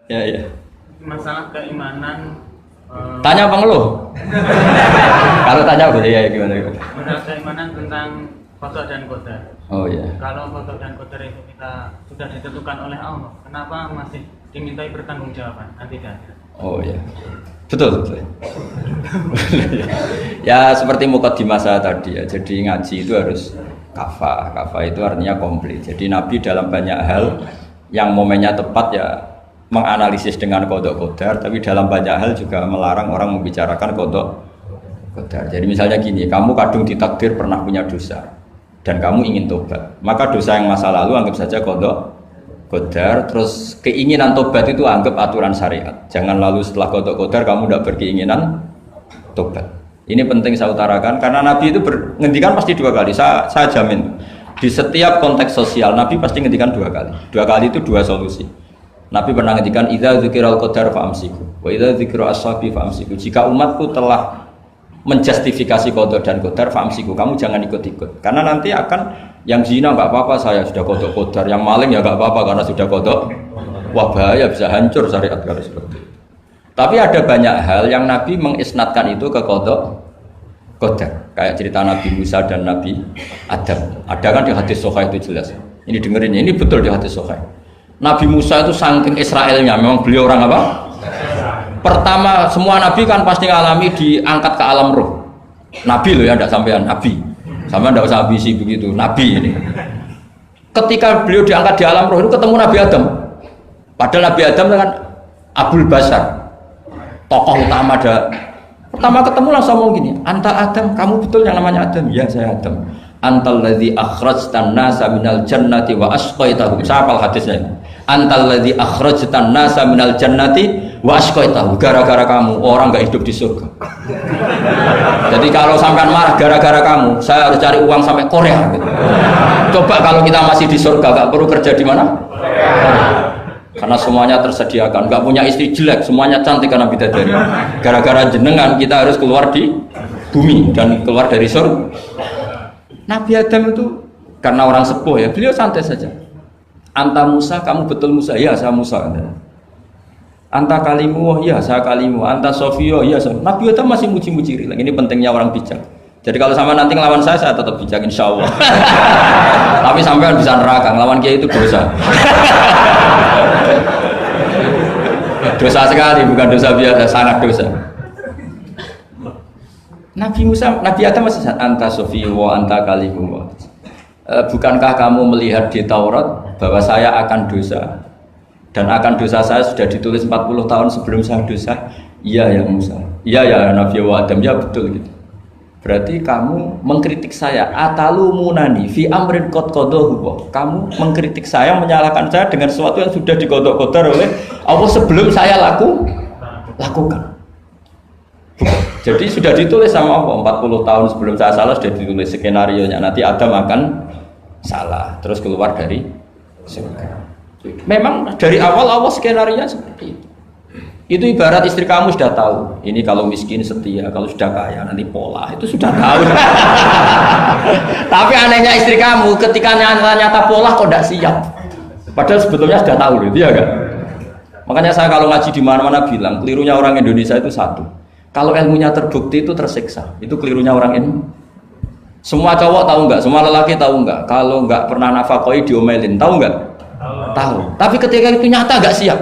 Ya, ya. Masalah keimanan. Tanya apa ngeluh? Kalau tanya boleh ya gimana? Masalah keimanan tentang qada dan qadar. Oh ya. Kalau qada dan qadar itu kita sudah ditentukan oleh Allah, kenapa masih dimintai pertanggungjawaban nanti di akhirat? Oh ya. Betul, betul. Ya seperti mukadimah saya tadi ya. Jadi ngaji itu harus kafah. Kafah itu artinya komplit. Jadi Nabi dalam banyak hal yang momennya tepat ya menganalisis dengan qada qadar, tapi dalam banyak hal juga melarang orang membicarakan qada qadar. Jadi misalnya gini, kamu kadung ditakdir pernah punya dosa dan kamu ingin tobat, maka dosa yang masa lalu anggap saja qada qadar, terus keinginan tobat itu anggap aturan syariat. Jangan lalu setelah qada qadar kamu tidak berkeinginan tobat. Ini penting saya utarakan karena Nabi itu ngendikan pasti dua kali. Saya jamin di setiap konteks sosial Nabi pasti ngendikan dua kali. Dua kali itu dua solusi. Nabi pernah ngendikan idza dzikiral qadar fa'amsiku wa idza dzikra ashabi fa'amsiku. Jika umatku telah menjustifikasi qada dan qadar fa'amsiku, kamu jangan ikut-ikut. Karena nanti akan yang zina enggak apa-apa, saya sudah qada qadar, yang maling ya enggak apa-apa karena sudah qada. Wah bahaya, bisa hancur syariat kalau seperti itu. Tapi ada banyak hal yang Nabi mengisnadkan itu ke qada qadar. Kayak cerita Nabi Musa dan Nabi Adam. Ada kan di hadis Sahih itu jelas. Ini dengerin ya, ini betul di hadis Sahih. Nabi Musa itu saking Israelnya, memang beliau orang apa? Pertama, semua Nabi kan pasti ngalami diangkat ke alam roh. Nabi loh ya, tidak sampean Nabi. Sama tidak usah ambisi begitu, Nabi ini. Ketika beliau diangkat di alam roh itu ketemu Nabi Adam. Padahal Nabi Adam kan Abul Basar, tokoh utama ada. Pertama ketemu langsung ngomong gini, anta Adam, kamu betul yang namanya Adam? Ya saya Adam. Antal ladzi akhrajtan nasa minal jannati wa asqaitahum. Saya hafal hadisnya. Antal ladzi akhrajtan nasa minal jannati wa asqaitahum. Gara-gara kamu orang enggak hidup di surga. Jadi kalau sampean marah gara-gara kamu, saya harus cari uang sampai Korea gitu. Coba kalau kita masih di surga enggak perlu kerja di mana? Karena semuanya tersediakan, enggak punya istri jelek, semuanya cantik karena bidadari. Gara-gara jenengan kita harus keluar di bumi dan keluar dari surga. Nabi Adam itu karena orang sepuh ya, beliau santai saja. Anta Musa, kamu betul Musa? Ya, saya Musa. Anta kalimu, ya saya kalimu. Anta Sofio, ya saya. Nabi Adam masih muji-muji. Ini pentingnya orang bijak. Jadi kalau sama nanti ngelawan saya tetap bijak insya Allah. Tapi sampai bisa neraka, ngelawan kiai itu dosa. Dosa sekali, bukan dosa biasa, sangat dosa. Nabi Musa, Nabi Adam masih anta sofiyo wa anta kalimu. Bukankah kamu melihat di Taurat bahwa saya akan dosa dan akan dosa saya sudah ditulis 40 tahun sebelum saya dosa? Iya ya Musa. Iya ya Nabi Adam, ya betul gitu. Berarti kamu mengkritik saya atalumunani fi amrin qad qadahu. Kamu mengkritik saya, menyalahkan saya dengan sesuatu yang sudah diqada-qadar oleh Allah sebelum saya lakukan. Jadi sudah ditulis sama Allah 40 tahun sebelum saya salah sudah ditulis skenario-nya nanti Adam akan salah terus keluar dari surga. Memang dari awal Allah skenario-nya seperti itu. Itu ibarat istri kamu sudah tahu ini kalau miskin setia, kalau sudah kaya nanti pola, itu sudah tahu. Tapi anehnya istri kamu ketika nyata-nyata pola kok tidak siap. Padahal sebetulnya sudah tahu loh, iya kan? Makanya saya kalau ngaji di mana-mana bilang kelirunya orang Indonesia itu satu. Kalau ilmunya terbukti itu tersiksa, itu kelirunya orang ini. Semua cowok tahu nggak? Semua lelaki tahu nggak? Kalau nggak pernah nafakoi diomelin, tahu nggak? Tahu. Tapi ketika itu nyata nggak siap.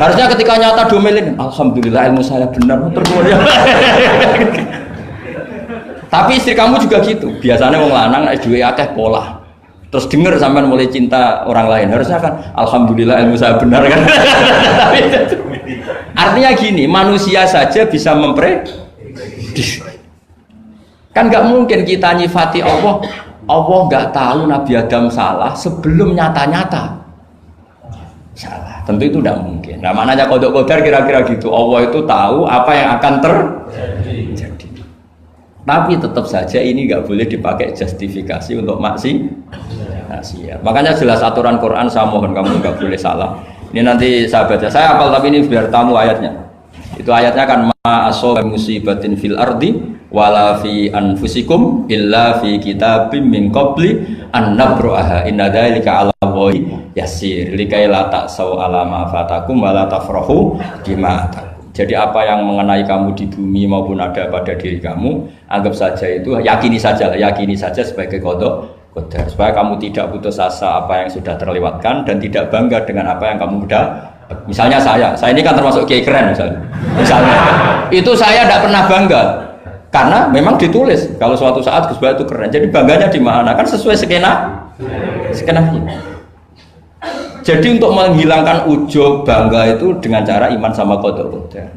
Harusnya ketika nyata diomelin, alhamdulillah ilmu saya benar termulia. Tapi istri kamu juga gitu. Biasanya wong lanang duwe akeh pola. Terus denger sampean mulai cinta orang lain. Harusnya kan alhamdulillah ilmu saya benar kan. Artinya gini, manusia saja bisa memprediksi. Kan nggak mungkin kita nyifati Allah nggak tahu Nabi Adam salah sebelum nyata-nyata salah. Tentu itu tidak mungkin. Nah maknanya qada qadar kira-kira gitu. Allah itu tahu apa yang akan terjadi. Tapi tetap saja ini nggak boleh dipakai justifikasi untuk maksiat. Makanya jelas aturan Quran, saya mohon kamu nggak boleh salah. Ini nanti saya baca, saya hafal tapi ini biar tamu ayatnya. Itu ayatnya kan ma asoba musibatin fil ardi wala fi anfusikum illa fi kitabim min qabli an nabraha inna dzalika 'ala Allahi yasir likai la ta'sau ala ma fatakum wa la tafrahu bima atakum. Jadi apa yang mengenai kamu di bumi maupun ada pada diri kamu, anggap saja itu, yakini saja sebagai qada qadar, supaya kamu tidak putus asa apa yang sudah terlewatkan dan tidak bangga dengan apa yang kamu udah. Misalnya saya ini kan termasuk kiai keren misalnya itu saya tidak pernah bangga karena memang ditulis kalau suatu saat Gus Bah itu keren, jadi bangganya di mana? Kan sesuai skenanya. Jadi untuk menghilangkan ujub bangga itu dengan cara iman sama qada qadar.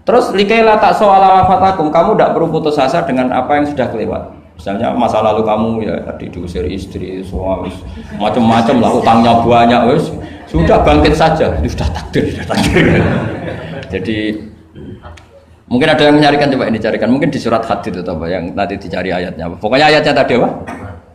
Terus likai la ta'sau ala fatakum, kamu tidak perlu putus asa dengan apa yang sudah kelewat. Misalnya masa lalu kamu ya tadi diusir istri, suami, macam-macam lah, utangnya banyak, wes sudah bangkit saja, itu sudah takdir. Jadi mungkin ada yang mencarikan, coba ini carikan, mungkin di surat Hadid itu apa yang nanti dicari ayatnya. Pokoknya ayatnya tadi apa?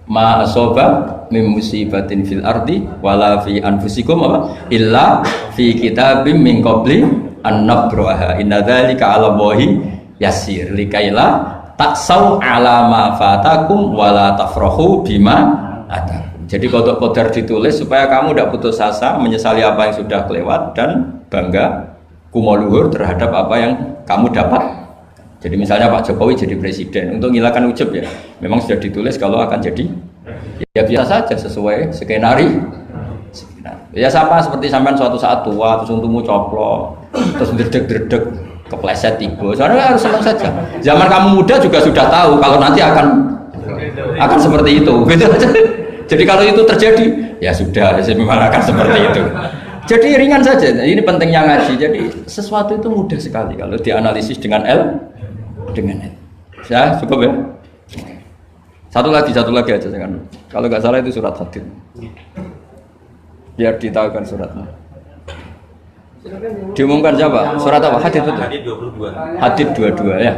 Ma asoba min musibatin fil ardi wala fi anfusikum apa? Illa fi kitabim min qabli an nabraha. Inna dzalika 'ala Allahi yasir likaila taksau ala ma fatakum wala tafrahu bima atakum. Jadi qada qadar ditulis supaya kamu tidak putus asa menyesali apa yang sudah kelewat dan bangga kumoluhur terhadap apa yang kamu dapat. Jadi misalnya Pak Jokowi jadi presiden, untuk menghilangkan ujub ya memang sudah ditulis kalau akan jadi ya biasa saja sesuai skenario. Ya sama seperti sampean suatu saat tua terus untukmu coplok terus dredeg-dredeg kepleset tiba, soalnya harus senang saja. Zaman kamu muda juga sudah tahu kalau nanti akan seperti itu. Jadi kalau itu terjadi, ya sudah, memang akan seperti itu. Jadi ringan saja. Ini pentingnya ngaji. Jadi sesuatu itu mudah sekali kalau dianalisis dengan dengan L. Ya cukup ya. Satu lagi aja jangan. Kalau nggak salah itu surat Hadid. Biar ditahukan suratnya. Diumumkan siapa? Surat apa? Hadid betul. Hadid 22 ya.